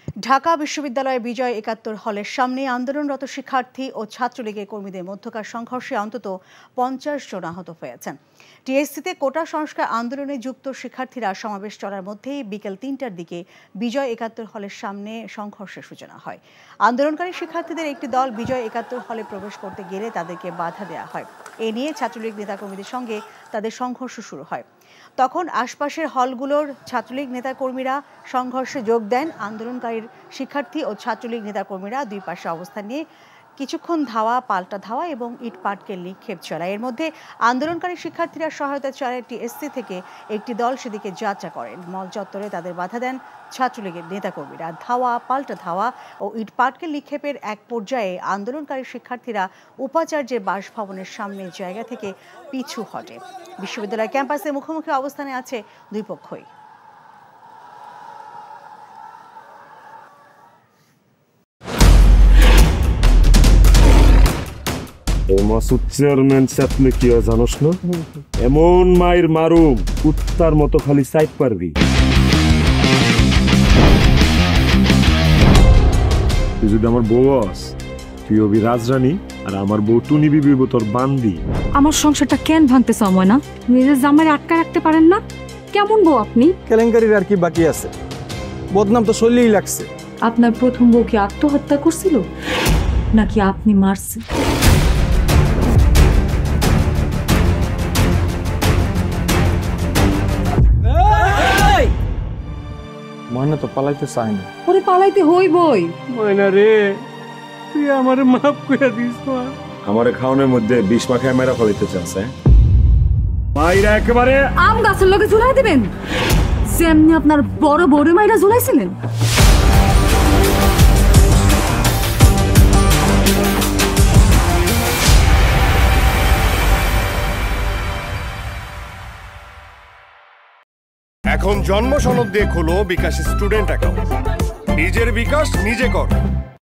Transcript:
ঢাকা বিশ্ববিদ্যালয়ে বিজয় ৭১ হলের সামনে আন্দোলনরত শিক্ষার্থী ও ছাত্রলীগের কর্মীদের মধ্যকার সংঘর্ষে অন্তত ৫০ জন আহত হয়েছেন। টিএসসিতে কোটা সংস্কার আন্দোলনে যুক্ত শিক্ষার্থীরা সমাবেশ চলার মধ্যেই বিকেল ৩টার দিকে বিজয় ৭১ হলের সামনে সংঘর্ষের সূচনা হয়। আন্দোলনকারী শিক্ষার্থীদের একটি দল বিজয় ৭১ হলে প্রবেশ করতে গেলে তাদেরকে বাধা দেওয়া হয়। এ নিয়ে ছাত্রলীগ নেতাকর্মীদের সঙ্গে তাদের সংঘর্ষ শুরু হয়। তখন আশপাশের হলগুলোর ছাত্রলীগ নেতাকর্মীরা সংঘর্ষে যোগ দেন। আন্দোলনকারী শিক্ষার্থী ও ছাত্রলীগ নেতাকর্মীরা দুই পাশে অবস্থান নিয়ে কিছুক্ষণ ধাওয়া পাল্টা ধাওয়া এবং ইট পাটকেল নিক্ষেপ চলায়। এর মধ্যে আন্দোলনকারী শিক্ষার্থীরা সহায়তা চায় টিএসসি থেকে একটি দল সেদিকে যাত্রা করেন। মল চত্বরে তাদের বাধা দেন ছাত্রলীগের নেতাকর্মীরা। ধাওয়া পাল্টা ধাওয়া ও ইট পাটকেল নিক্ষেপের এক পর্যায়ে আন্দোলনকারী শিক্ষার্থীরা উপাচার্যের বাসভবনের সামনের জায়গা থেকে পিছু হটে। বিশ্ববিদ্যালয় ক্যাম্পাসে মুখোমুখি অবস্থানে আছে দুই পক্ষই। মাসুদ চেয়ারম্যান চাপলে কি জানোস না? এমন মায়ের মারুম কুত্তার মতো খালি সাইড পারবি। তুই যদি আমার বউ আস, তুই হবি রাজরানী আর আমার বউ টুনি বিবি তোর বান্দি। আমার সংসারটা কেন ভাঙতেছ ময়না? নিজের জামাই আটকা রাখতে পারেন না? কেমন বউ আপনি? কেলেঙ্কারির আর কি বাকি আছে? বদনাম তো শৈলেই লাগছে। আপনার প্রথম বউ কি আত্মহত্যা করছিল নাকি আপনি মারছেন? ময়না তো পালাইতে চায় না। ওরে পালাইতে হইবই। ময়না রে, তুই আমারে মাফ করে দিস। আমারে খাওয়ানোর মধ্যে বিষ মাখায় মেরা ফলাইতে চাচ্ছে। মাইরা একেবারে আম গাছের লগে ঝুলাই দিবেন যেমনি আপনার বড় বড় মাইরা ঝুলাইছিলেন। এখন জন্ম সনদ দিয়ে খোলো বিকাশ স্টুডেন্ট অ্যাকাউন্ট। নিজের বিকাশ নিজে কর।